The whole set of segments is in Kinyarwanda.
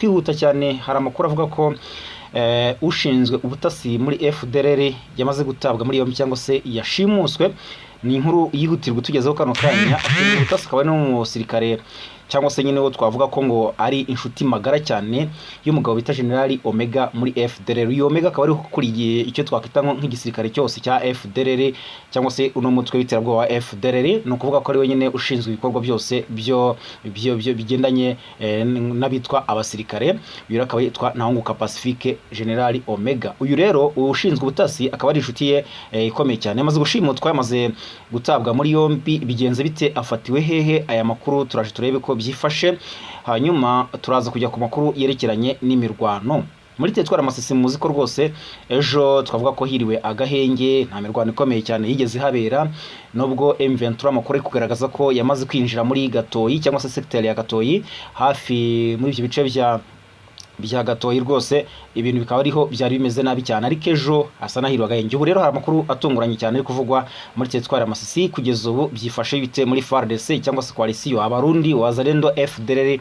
twihuta cyane hari amakuru avuga ko ushinzwe ubutasi muri FDLR yamaze gutabwa muri yombi cyangwa se yashimuswe. Ni inkuru yihutirwa tugezeho kano kanya. Ubutasi akaba n'umusirikare cyangwa se nyine wo twavuga ko ngo ari inshuti magara cyane y'umugabo bita General Omega muri FDLR. Uyu Omega akaba ari ukuriye icyo twakwita nk'igisirikare cyose cya FDLR cyangwa se uno mutwe w'iterabwoba wa FDLR. No kuvuga ko ari we nyine ushinzwe ibikorwa byose byo bigendanye n'abitwa abasirikare. Uyu akaba yitwa Ntahunguka Pacifique General Omega. Uyu rero ushinzwe ubutasi akaba ari inshuti ye ikomeye cyane. Yamaze gushimutwa, yamaze gutabwa muri yombi. Bigenze bite? Afatiwe hehe? Aya makuru turaje turebe ko byifashe, hanyuma turaza kujya ku makuru yerekeranye n'imirwano. Muri Tetwara Masisi muzi ko rwose ejo twavuga ko hiriwe agahenge, nta mirwano ikomeye cyane yigeze habera, nubwo M23 amakuru ari kugaragaza ko yamaze kwinjira muri Gatoyi cyangwa se secteur ya Gatoyi, hafi muri ibyo bice bya Gatoyi rwose ibintu bikaba ariho byari bimeze nabi cyane. Ariko ejo asa nahirwa agahenge. Ubu rero hari amakuru atunguranye cyane ari kuvugwa muri Tetwara Masisi. Kugeza ubu byifashe bite muri FARDC cyangwa se coalition Abarundi Wazalendo FDLR,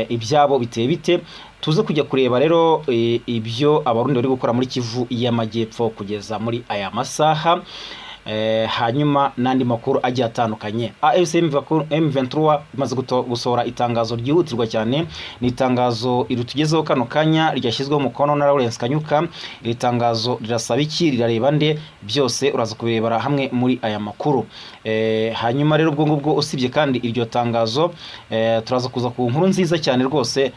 ibyabo biteye bite? Tuze kujya kureba rero ibyo Abarundi bari gukora muri Kivu y'Amajyepfo kugeza muri aya masaha. Hanyuma nandi makuru agiye atandukanye. AFC M23 imaze gusohora itangazo ryihutirwa cyane. Ni itangazo irutugezeho kano kanya ryashyizweho umukono na Lawrence Kanyuka. Iri tangazo rirasaba iki, rirareba nde? Byose uraza kubirebera hamwe muri aya makuru. Hanyuma rero ubwo ngubwo usibye kandi iryo tangazo, turaza kuza ku nkuru nziza cyane rwose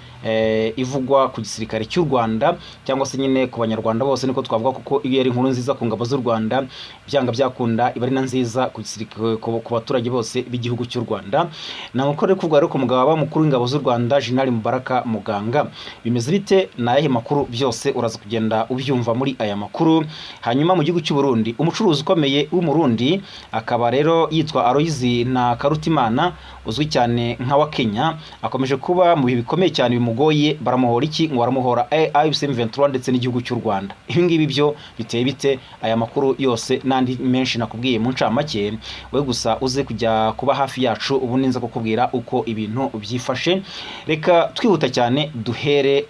ivugwa ku gisirikare cy'u Rwanda cyangwa se nyine ku banyarwanda bose, niko twavuga kuko iyo ari inkuru nziza ku ngabo z'u Rwanda byanga byakunda iba ari na nziza ku baturage bose b'igihugu cy'u Rwanda. Namukore kuvuga rero ku mugabo mukuru w'ingabo z'u Rwanda General Mubaraka Muganga. Bimeze bite? Naye makuru byose uraza kugenda ubyumva muri aya makuru. Hanyuma mu gihugu cy'u Burundi, umucuruzi ukomeye w'umurundi akaba rero yitwa Aloyizi na Karutimana uzwi cyane nka wa Kenya, akomeje kuba mu bihe bikomeye cyane bimugoye. Baramuhora iki? Ngo baramuhora AFC M23 ndetse n'igihugu cy'u Rwanda. Ibi ngibi byo biteye bite? Aya makuru yose nandi menshi nakubwiye mu ncamake, we gusa uze kujya kuba hafi yacu ubu ninza kukubwira uko ibintu byifashe. Reka twihuta cyane duhere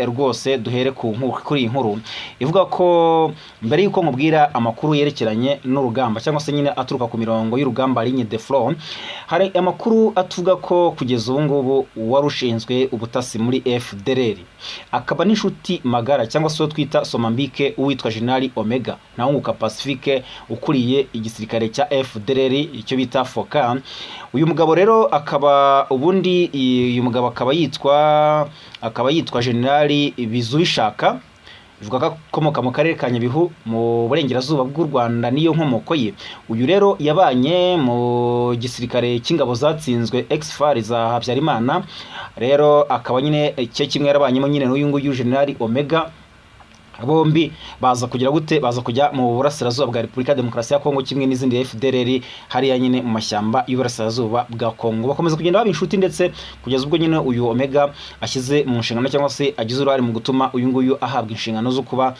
kuri iyi nkuru ivuga ko mbere yuko nkubwira amakuru yerekeranye n'urugamba cyangwa se nyine aturuka ku mirongo y'urugamba ligne de front, hari amakuru atuvuga ko kugeza ubu ngubu warushinzwe ubutasi muri FDLR akaba n'inshuti magara cyangwa se twita Somambike uwitwa General Omega Ntahunguka Pacifique ukuriye igisirikare cya FDLR icyo bita FOCA. Uyu mugabo rero akaba ubundi uyu mugabo akaba yitwa General Bizubishaka, bivuga ko akomoka mu karere ka Nyabihu mu burengerazuba bw'u Rwanda, niyo nkomoko ye. Uyu rero yabanye mu gisirikare cy'ingabo zatsinzwe ex-FAR za Habyarimana, rero akaba nyine kimwe yarabanyemo nyine n'uyu nguyu General Omega. Bombi baza kugira gute? Baza kujya mu burasirazuba bwa Repubulika ya Demokarasi ya Kongo kimwe n'izindi FDLR hariya nyine mu mashyamba y'uburasirazuba bwa Kongo. Bakomeza kugenda baba inshuti ndetse kugeza ubwo nyine uyu Omega ashyize mu nshingano cyangwa se agize uruhare mu gutuma uyu nguyu ahabwa inshingano zo kuba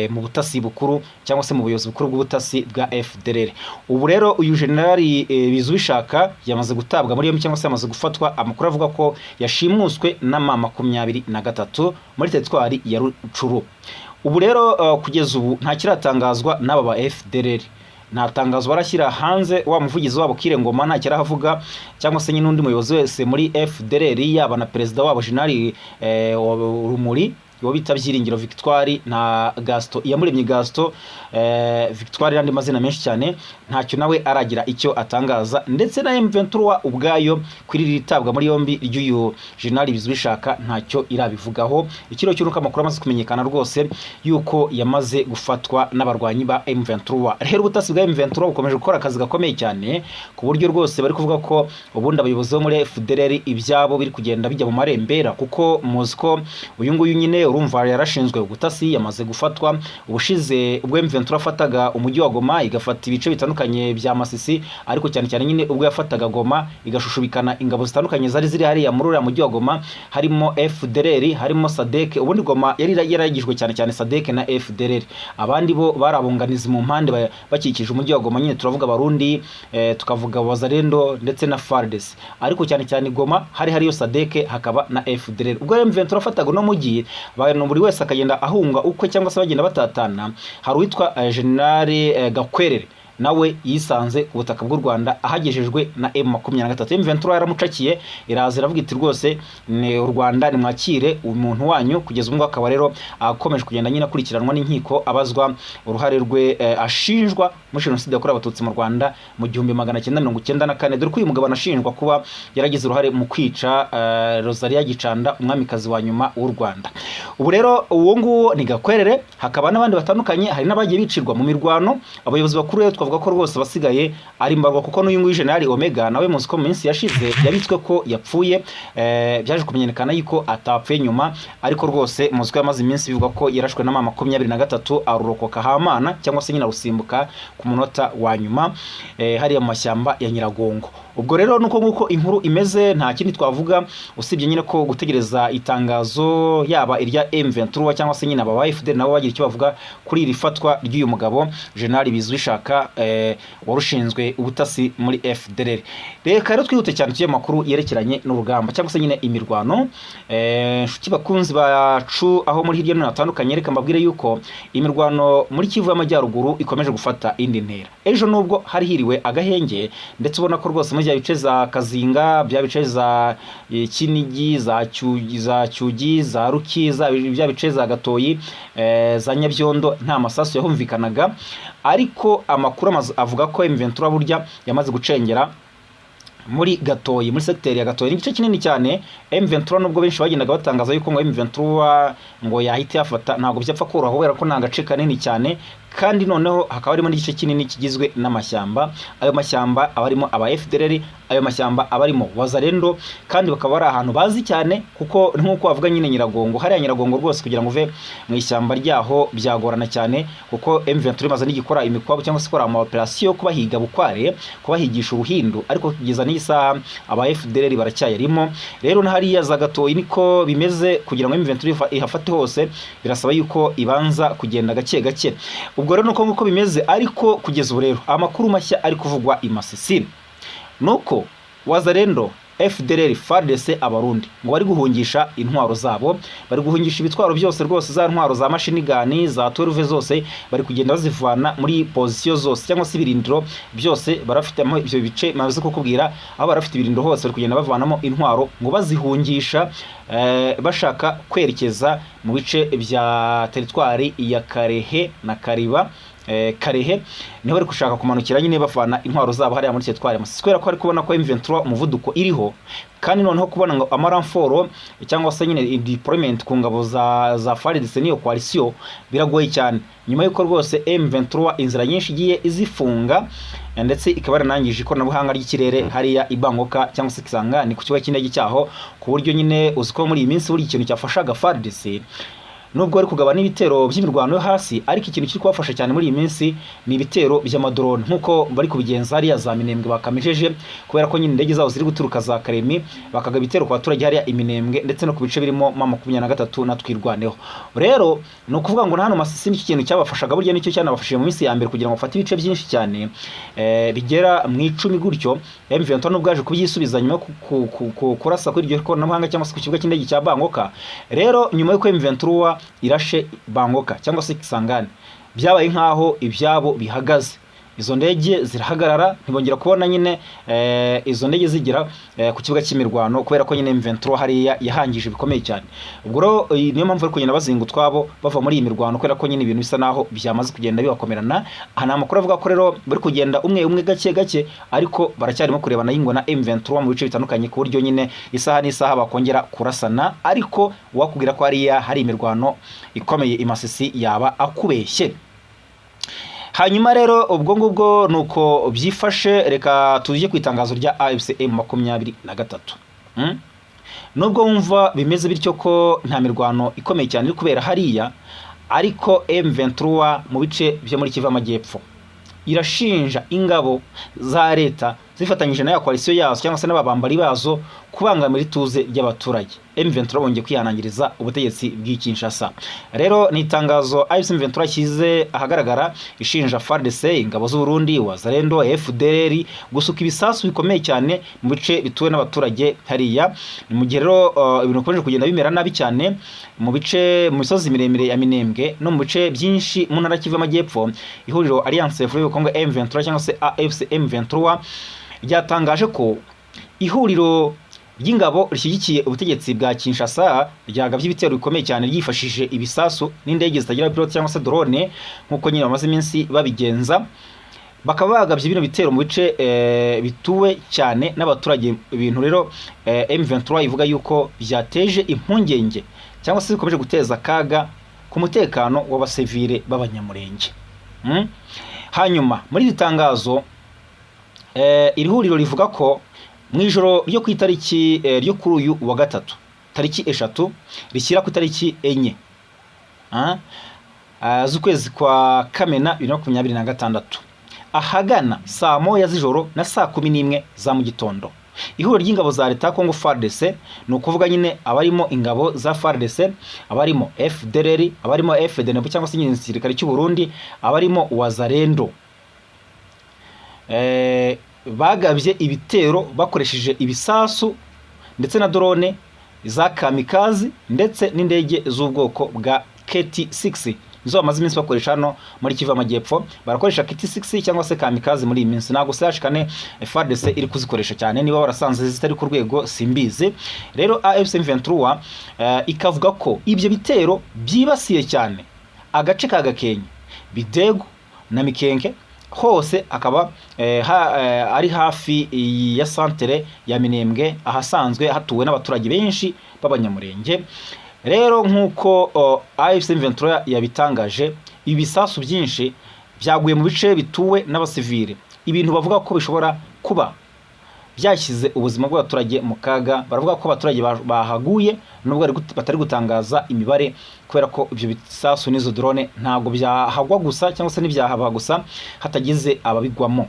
mu butasi bukuru cyangwa se mu buyobozi bukuru bw'ubutasi bwa FDLR. Ubu rero uyu General Bizubishaka yamaze gutabwa muri yombi cyangwa se yamaze gufatwa. Amakuru avuga ko yashimuswe na M23 muri teritwari ya Rucuru. Ubu rero kugeza ubu nta kiratangazwa n'aba ba FDLR. Nta tangazo barashyira hanze. Wa muvugizi wabo Kire Ngoma nta kirahavuga cyangwa se nyine undi muyobozi wese muri FDLR yaba na perezida wabo General Rumuri wo bita Byiringiro Victoire na Gaston Iyamuremye Gaston Victoire n'andi mazina menshi cyane, ntacyo nawe aragira icyo atangaza. Ndetse na M23 ubwayo kuri ritabwa muri yombi ry'uyu General Bizubishaka ntacyo irabivugaho. Ikiro cy'uruka amakuru amaze kumenyekana rwose yuko yamaze gufatwa n'abarwanyi ba M23. Rero ubutasi bwa M23 bukomeje gukora akazi gakomeye cyane ku buryo rwose bari kuvuga ko ubundi abayobozi bo muri FDLR ibyabo biri kugenda bijya mu marembera, kuko muzi ko uyu nguyu nyine urumva yarashinzwe ubutasi, yamaze gufatwa. Ubushize ubwo M23 afataga umujyi wa Goma igafata ibice bitandukanye bya Masisi, ariko cyane cyane nyine ubwo yafataga Goma igashushubikana ingabo zitandukanye zari ziri hariya muri uriya mujyi wa Goma, harimo FDLR, harimo SADC. Ubundi Goma yari yaragijwe cyane cyane SADC na FDLR, abandi bo barabunganiza mu mpande bakikije umujyi wa Goma. Nyine turavuga Barundi, tukavuga Wazalendo ndetse na FARDC, ariko cyane cyane Goma hariyo SADC hakaba na FDLR. Ubwo M23 afataga no mujyi, abantu buri wese akagenda ahunga ukwe cyangwa se bagenda batatana. Hari uwitwa General Gakwerere, nawe yisanze ku butaka bw'u Rwanda ahagejejwe na M23. M23 yaramucakiye, iraza iravuga iti rwose ni u Rwanda nimwakire umuntu wanyu. Kugeza ubwo akaba rero akomeje kugenda nyine akurikiranwa n'inkiko, abazwa uruhare rwe ashinjwa muri jenoside yakorewe abatutsi mu Rwanda mu 1994. Dore ko uyu mugabo anashinjwa kuba yaragize uruhare mu kwica Rosalia Gicanda, umwamikazi wa nyuma w'u Rwanda. Ubu rero uwo nguwo ni Gakwerere, hakaba n'abandi batandukanye, hari n'abagiye bicirwa mu mirwano. Abayobozi bakuru rero twavuga ko rwose basigaye ari mbarwa, kuko n'uyu nguyu General Omega nawe muzi ko mu minsi yashize yabitswe ko yapfuye, byaje kumenyekana yuko atapfuye nyuma, ariko rwose muzi ko yamaze iminsi bivuga ko yarashwe na mama 23 arurokoka Hamana, cyangwa se nyina rusimbuka ku munota wa nyuma hariya mu mashyamba ya Nyiragongo. Ubwo rero nuko nguko inkuru imeze, nta kindi twavuga usibye nyine ko gutegereza itangazo yaba irya M23 cyangwa se nyine aba FDL nabo bagira icyo bavuga kuri iri fatwa ry'uyu mugabo General Bizwishaka warushinzwe ubutasi muri FDL. Reka rero twihute cyane tuye makuru yerekeranye n'urugamba cyangwa se nyine imirwano. Shuti bakunzi bacu aho muri hirya no hatandukanye, reka mbabwire yuko imirwano muri Kivu y'Amajyaruguru ikomeje gufata indi ntera. Ejo nubwo hari hiriwe agahenge, ndetse ubona ko rwose bya bice za Kazinga, bya bice za Kinigi, za Cyugi, za Rukiza, bya bice za Gatoyi, za Nyabyondo nta masasu yahumvikanaga, ariko amakuru avuga ko M23 burya yamaze gucengera muri Gatoyi, muri secteur ya Gatoyi. Igice kinini cyane M23 nubwo benshi bagendaga batangaza yuko ngo M23 ngo yahite yafata, ntabwo byapfa koroha kubera ko nta gace kanini cyane, kandi noneho hakaba harimo n'igice kinini kigizwe n'amashyamba. Ayo mashyamba abarimo aba FDLR, ayo mashyamba abarimo Wazalendo, kandi bakaba ari ahantu bazi cyane, kuko nk'uko bavuga nyine Nyiragongo, hariya Nyiragongo rwose kugira ngo uve mu ishyamba ryaho byagorana cyane, kuko M23 imaze n'igikora imikwabo cyangwa se ikora ama operation kubahiga bukware, kubahigisha ubuhindu, ariko kugeza n'isaha aba FDLR baracyayarimo. Rero na hariya za Gatoyi niko bimeze, kugira ngo M23 ihafate hose birasaba yuko ibanza kugenda gake gake. Ubwo rero nuko nguko bimeze, ariko kugeza ubu rero amakuru mashya ari kuvugwa i Masisi nuko Wazalendo, FDLR, FARDC, Abarundi ngo bari guhungisha intwaro zabo, bari guhungisha ibitwaro byose rwose, za ntwaro za machine gun za 12 zose bari kugenda bazivana muri position zose cyangwa se ibirindiro byose barafitemo ibyo bice maze kukubwira, aho barafite ibirindiro hose bari kugenda bavanamo intwaro ngo bazihungisha, bashaka kwerekeza mu bice bya teritwari ya Karehe na Kariba. Karehe niho bari gushaka kumanukira nyine bavana intwaro zabo hariya muri teritwari Masisi, kubera ko ari kubona ko M23 umuvuduko iriho, kandi noneho kubona ngo amaramforo cyangwa se nyine deployment ku ngabo za FARDC niyo coalition biragoye cyane, nyuma yuko rwose M23 inzira nyinshi igiye izifunga, ndetse ikaba yaranangije ikoranabuhanga ry'ikirere hariya Ibangoka cyangwa se Kisangani ku kigo cy'indege cyaho, ku buryo nyine uziko muri iyi minsi buri ikintu cyafashaga FARDC nubwo ari kugaba n'ibitero by'imirwano yo hasi, ariko ikintu kiri kubafasha cyane muri iyi minsi ni ibitero by'amadrone, nkuko bari kubigenza hariya za Minembwe bakamejeje, kubera ko nyine indege zabo ziri guturuka za Karemi bakaga ibitero ku baturage hariya Iminembwe ndetse no ku bice birimo mama 23 na Twirwaneho. Rero no kuvuga ngo hano Masisi n'iki kintu cyabafashaga burya nicyo cyanabafashije mu minsi ya mbere kugira ngo bafate ibice byinshi cyane bigera mu 10 gutyo. M23 nubwo aje kubyisubiza nyuma kurasa kuri iryo koranabuhanga cyangwa se ku kibuga cy'indege cya Bangoka. Rero nyuma yuko M23 irashe Bangoka cyangwa se Kisangani, byabaye nkaho ibyabo bihagaze, izo ndege zirahagarara, ntibongera kubona nyine izo ndege zigira ku kibuga cy'imirwano, kubera ko nyine M23 hariya yahangije bikomeye cyane. Ubwo rero niyo mpamvu ari kugenda bazinga utwabo bava muri iyi mirwano, kubera ko nyine ibintu bisa naho byamaze kugenda bibakomerana. Aha ni amakuru avuga ko rero bari kugenda umwe gake gake, ariko baracyarimo kurebana y'ingo na M23 mu bice bitandukanye, ku buryo nyine isaha n'isaha bakongera kurasana, ariko wakubwira ko hariya hari imirwano ikomeye i Masisi yaba akubeshye. Hanyuma rero ubwo ngubwo nuko byifashe, reka tujye ku itangazo rya AFC M23. nubwo wumva bimeze bityo ko nta mirwano ikomeye cyane iri kubera hariya, ariko M23 mu bice byo muri Kivu Amajyepfo irashinja ingabo za leta zifatanyije na ya koalisiyo yazo cyangwa se n'ababambari bazo kubangamira ituze ry'abaturage. M23 bongeye kwihanangiriza ubutegetsi bw'Kinshasa. Rero ni itangazo AFC M23 kize ahagaragara ishinja FARDC, ingabo z'u Burundi, Wazalendo, FDLR gusuka ibisasu bikomeye cyane mu bice bituwe n'abaturage hariya. Mu gihe rero ibintu bikomeje kugenda bimera nabi cyane mu bice mu misozi miremire ya Minembwe no mu bice byinshi mu ntara Kivu Amajyepfo, ihuriro Alliance for Congo M23 cyangwa se AFC M23 ryatangaje ko ihuriro ry'ingabo rishyigikiye ubutegetsi bwa Kinshasa ryagabye ibitero bikomeye cyane ryifashishije ibisasu n'indege zitagira pilote cyangwa se drone nkuko nyine bamaze iminsi babigenza. Bakaba bagabye bino bitero mu bice bituwe cyane n'abaturage. Ibintu rero M23 ivuga yuko byateje impungenge cyangwa se bikomeje guteza kaga ku mutekano w'abasivile b'abanyamurenge. Hanyuma muri iri tangazo iri huriro rivuga ko mu ijoro ryo ku itariki ryo kuri uyu wa gatatu tariki 3 rishyira ku itariki 4 z'ukwezi kwa Kamena 2026 ahagana saa moya z'ijoro na saa 11 za mu gitondo, ihuriro ry'ingabo za leta Kongo FARDC, ni ukuvuga nyine abarimo ingabo za FARDC, abarimo FDLR, abarimo FDNB cyangwa se igisirikare cy'u Burundi, abarimo Wazalendo, bagabye ibitero bakoresheje ibisasu ndetse na drone za kamikazi ndetse n'indege z'ubwoko bwa KT6 nizo bamaze iminsi bakoresha hano muri Kivu Amajyepfo. Barakoresha KT6 cyangwa se kamikazi muri iyi minsi, ntabwo sashikane FARDC iri kuzikoresha cyane, niba barasanze zitari ku rwego simbizi. Rero AFC M23 ikavuga ko ibyo bitero byibasiye cyane agace ka Gakenke, Bidego na Mikenke, hose akaba ari hafi ya santere ya Minembwe ahasanzwe hatuwe n'abaturage benshi b'abanyamurenge. Rero nkuko AFC M23 yabitangaje, ibisasu byinshi byaguye mu bice bituwe n'abasivile, ibintu bavuga ko bishobora kuba byashyize ubuzima bw'abaturage mu kaga. Baravuga ko abaturage bahaguye nubwo batari gutangaza imibare, kubera ko ibyo bisasu n'izo drone ntabwo byahagwa gusa cyangwa se n'ibyahaba gusa hatagize ababigwamo.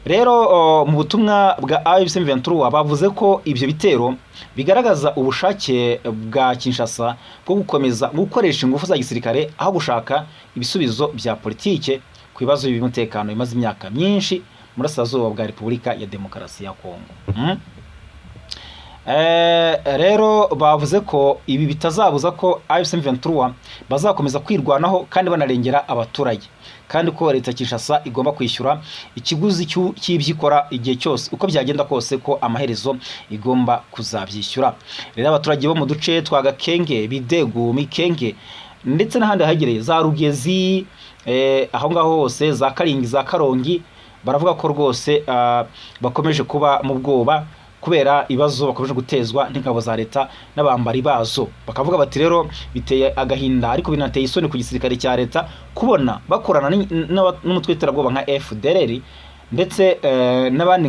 Rero mu butumwa bwa AFC M23 bavuze ko ibyo bitero bigaragaza ubushake bwa Kinshasa bwo gukomeza gukoresha ingufu za gisirikare aho gushaka ibisubizo bya politike ku bibazo by'umutekano bimaze imyaka myinshi muri Burasirazuba bwa Repubulika ya Demokarasi ya Kongo. Rero bavuze ko ibi bitazabuza ko AFC M23 bazakomeza kwirwanaho kandi banarengera abaturage, kandi ko leta Kinshasa igomba kwishyura ikiguzi cy'ibyikora igihe cyose uko byagenda kose, ko amaherezo igomba kuzabyishyura. Rero abaturage bo mu duce twa Gakenke, Bidego, Mikenke ndetse n'ahandi hagereye za Rugezi, aho ngaho hose za Karingi, za Karongi, baravuga ko rwose bakomeje kuba mu bwoba kubera ibibazo bakomeje gutezwa n'ingabo za leta n'abambari bazo. Bakavuga bati rero biteye agahinda ariko binateye isoni ku gisirikare cya leta kubona bakorana n'umutwe w'iterabwoba nka FDLR ndetse n'abandi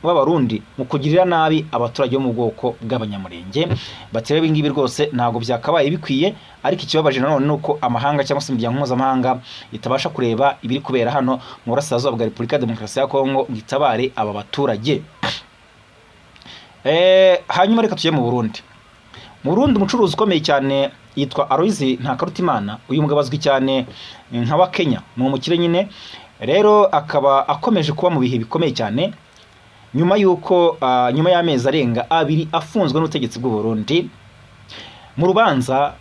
b'abarundi mu kugirira nabi abaturage bo mu bwoko bw'abanyamurenge. Bati rero ibingibi rwose ntabwo byakabaye bikwiye, ariko ikibabaje nanone nuko amahanga cyangwa se imiryango mpuzamahanga itabasha kureba ibiri kubera hano mu Burasirazuba bwa Repubulika ya Demokarasi ya Kongo ngo itabare aba baturage. Hanyuma reka tujye mu Burundi. Mu Burundi umucuruzi ukomeye cyane yitwa Aloyizi Ntakarutimana. Uyu mugabo azwi cyane nka wa Kenya, ni umukire nyine. Rero akaba akomeje kuba mu bihe bikomeye cyane nyuma y'amezi arenga 2 afunzwe n'ubutegetsi bw'u Burundi. Mu rubanza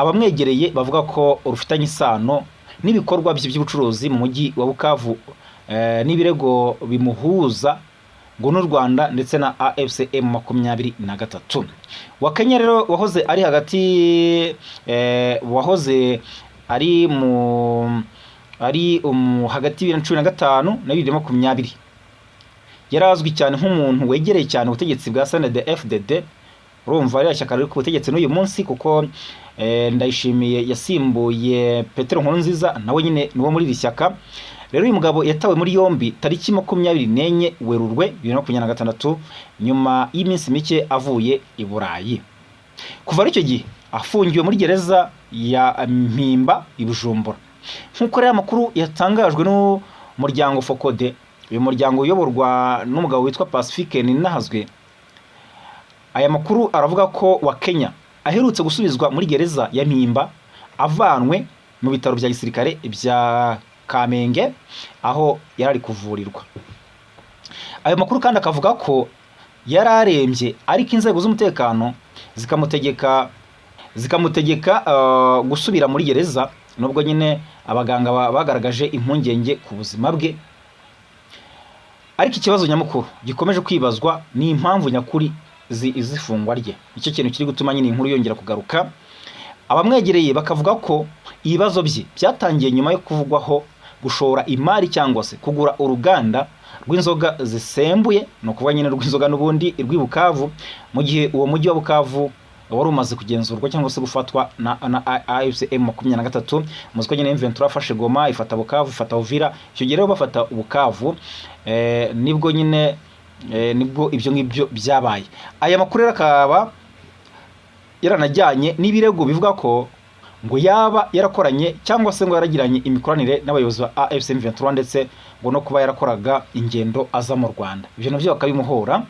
abamwegereye bavuga ko rufitanye isano n'ibikorwa by'ubucuruzi mu mujyi wa Bukavu n'ibirego bimuhuza ngo n'u Rwanda ndetse na AFC M23. Wa Kenya rero wahoze ari hagati hagati ya 2015 na 2020, yarazwi cyane nk'umuntu wegereye cyane ubutegetsi bwa CNDD-FDD. Urumva ari ishyaka riri ku butegetsi n'uyu munsi, kuko Ndayishimiye yasimbuye Petero Nkurunziza, nawe nyine niwo muri iri shyaka. rero uyu mugabo yatawe muri yombi tariki 24 Werurwe 2026 nyuma y'iminsi mike avuye i Burayi. Kuva icyo gihe afungiwe muri gereza ya Mpimba i Bujumbura. Nk'uko rero amakuru yatangajwe n'umuryango Focode, uyu muryango uyoborwa n'umugabo witwa Pacifique Ninahazwe, aya makuru aravuga ko wa Kenya aherutse gusubizwa muri gereza ya Mpimba avanwe mu bitaro bya gisirikare bya Kamenge aho yarari kuvurirwa. Ayo makuru kandi akavuga ko yararembye ariko inzego z'umutekano zikamutegeka gusubira muri gereza, nubwo nyine abaganga bagaragaje impungenge ku buzima bwe. Ariko ikibazo nyamukuru gikomeje kwibazwa ni impamvu nyakuri izifungwa rye. Icyo kintu kiri gutuma nyine inkuru yongera kugaruka. Abamwegereye bakavuga ko ibibazo bye byatangiye nyuma yo kuvugwaho gushora imari cyangwa se kugura uruganda rw'inzoga zisembuye, no kuvuga nyine rw'inzoga n'ubundi rw'Ibukavu, mu gihe uwo mujyi wa Bukavu wari umaze kugenzurwa cyangwa se gufatwa na AFC M23. Muziko nyine M23 afashe Goma, ifata Bukavu, ifata Uvira. Icyo gihe rero bafata Bukavu nibwo nyine nibwo ibyo ngibyo byabaye. Aya makuru akaba yaranajyanye n'ibirego bivuga ko ngo yaba yarakoranye cyangwa se ngo yaragiranye imikoranire n'abayobozi ba AFC M23 ndetse ngo no kuba yarakoraga ingendo aza mu Rwanda. Ibyo navyo bakabimuhora.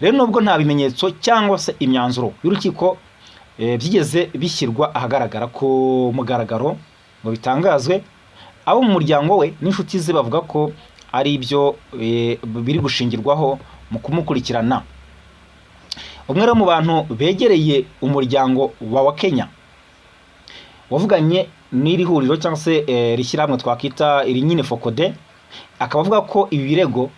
Rero nubwo nta bimenyetso cyangwa se imyanzuro y'urukiko byigeze bishyirwa ahagaragara ku mugaragaro ngo bitangazwe, abo mu muryango we n'inshuti ze bavuga ko ari ibyo biri gushingirwaho mu kumukurikirana. Umwe mu bantu begereye umuryango wa Kenya wavuganye n'iri huriro cyangwa se rishyirahamwe twakita iri nyine Focode, akavuga ko ibi birego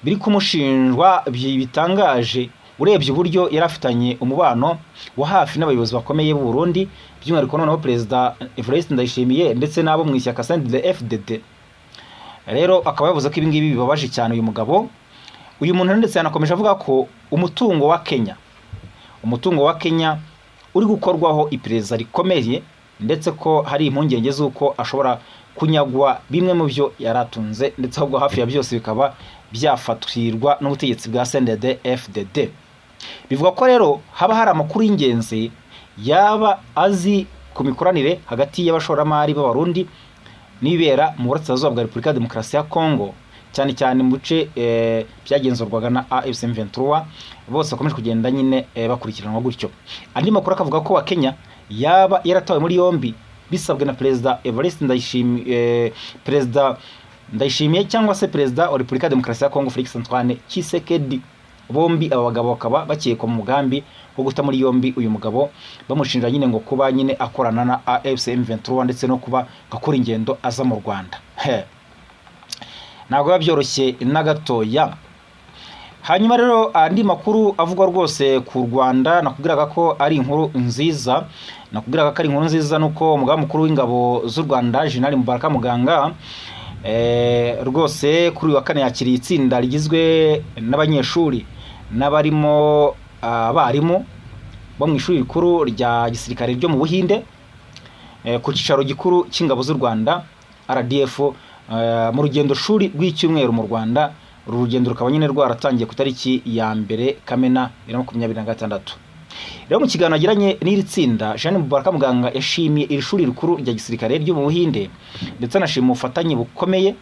biri kumushinjwa bitangaje urebye uburyo yarafitanye umubano wa hafi n'abayobozi bakomeye b'u Burundi, by'umwihariko noneho Perezida Evariste Ndayishimiye ndetse n'abo mu ishyaka CNDD-FDD. Rero akaba yavuze ko ibi ngibi bibabaje cyane uyu mugabo. Uyu muntu ndetse yanakomeje avuga ko umutungo wa Kenya uri gukorwaho iperereza rikomeye, ndetse ko hari impungenge z'uko ashobora kunyagwa bimwe mu byo yaratunze, ndetse ahubwo hafi ya byose bikaba byafatirwa n'ubutegetsi bwa CNDD-FDD. Bivuga ko rero haba hari amakuru y'ingenzi yaba azi ku mikoranire hagati y'abashoramari b'Abarundi n'ibera mu burasirazuba bwa Repubulika ya Demokarasi ya Kongo, cyane cyane mu bice byagenzurwaga na AFC M23. Bose bakomeje kugenda nyine bakurikiranwa gutyo. Andi makuru akavuga ko wa Kenya yaba yaratawe muri yombi bisabwe na Perezida Evariste Ndayishimiye cyangwa se Perezida wa Repubulika ya Demokarasi ya Kongo Felix Antoine Tshisekedi. Bombi aba bagabo bakaba bakekwa mu mugambi wo guta muri yombi uyu mugabo, bamushinja nyine ngo kuba nyine akorana na AFC M23 ndetse no kuba gakora ingendo aza mu Rwanda. Ntabwo byoroshye na gatoya. Hanyuma rero andi makuru avugwa rwose ku Rwanda, nakubwiraga ko ari inkuru nziza. Nuko umugaba mukuru w'ingabo z'u Rwanda General Mubaraka Muganga rwose kuri wa kane yakiriye itsinda rigizwe n'abanyeshuri n'abarimo abarimu bo mu ishuri rikuru rya gisirikare ryo mu Buhinde ku cyicaro gikuru cy'ingabo z'u Rwanda RDF mu rugendo shuri rw'icyumweru mu Rwanda. Uru rugendo rukaba nyine rwaratangiye ku tariki ya 2 Kamena 2026. Rero mu kiganiro agiranye n'iri tsinda, Jean Mubaraka Muganga yashimiye iri shuri rikuru rya gisirikare ryo mu Buhinde ndetse anashima ubufatanye bukomeye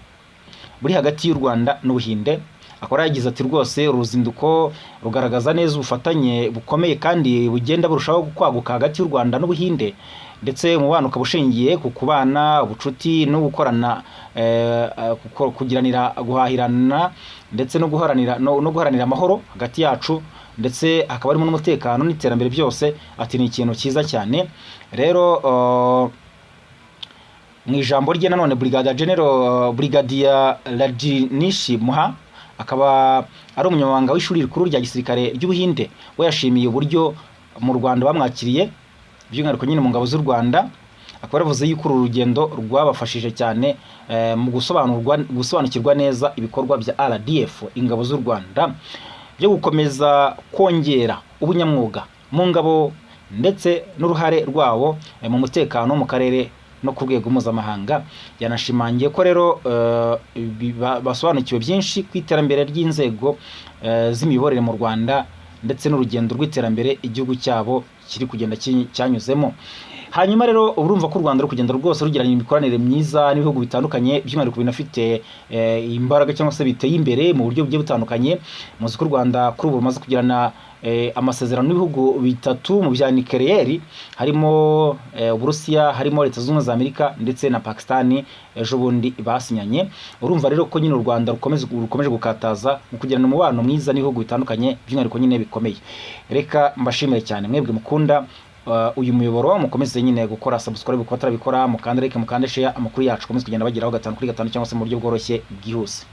buri hagati y'u Rwanda n'Ubuhinde. Akora yagize ati rwose uruzinduko rugaragaza neza ubufatanye bukomeye kandi bugenda burushaho kwaguka hagati y'u Rwanda n'Ubuhinde, ndetse umubano ukabushingiye ku kubana ubucuti no gukorana kugiranira guhahirana ndetse no guharanira amahoro hagati yacu, ndetse akaba arimo n'umutekano n'iterambere byose. Ati ni ikintu cyiza cyane. Rero mu ijambo rye nanone Brigadier Rajnish Muha akaba ari umunyamabanga w'ishuri rikuru rya gisirikare ry'Ubuhinde, we yashimiye uburyo mu Rwanda bamwakiriye by'umwihariko nyine mu ngabo z'u Rwanda. Akaba yavuze yuko uru rugendo rwabafashije cyane mu gusobanukirwa neza ibikorwa bya RDF ingabo z'u Rwanda byo gukomeza kongera ubunyamwuga mu ngabo ndetse n'uruhare rwabo mu mutekano mu karere no ku rwego mpuzamahanga. Yanashimangiye ko rero basobanukiwe byinshi ku iterambere ry'inzego z'imiyoborere mu Rwanda ndetse n'urugendo rw'iterambere igihugu cyabo kiri kugenda cyanyuzemo. Hanyuma rero urumva ko u Rwanda rugenda rwose rugiranye imikoranire myiza n'ibihugu bitandukanye, by'umwihariko binafite imbaraga cyangwa se biteye imbere mu buryo bugiye butandukanye. Muzi ko u Rwanda kuri ubu rumaze kugirana amasezerano n'ibihugu bitatu mu bya nucleaire, harimo Uburusiya, harimo Leta Zunze Ubumwe za Amerika ndetse na Pakistan ejo bundi basinyanye. Urumva rero ko nyine u Rwanda rukomeje gukataza mu kugirana umubano mwiza n'ibihugu bitandukanye, by'umwihariko nyine bikomeye. Reka mbashimire cyane mwebwe mukunda uyu muyoboro, mukomeze nyine gukora subscribe ku batarabikora, mukande like, mukande share, amakuru yacu komeze kugenda bageraho 5 kuri 5 cyangwa se mu buryo bworoshye bwihuse.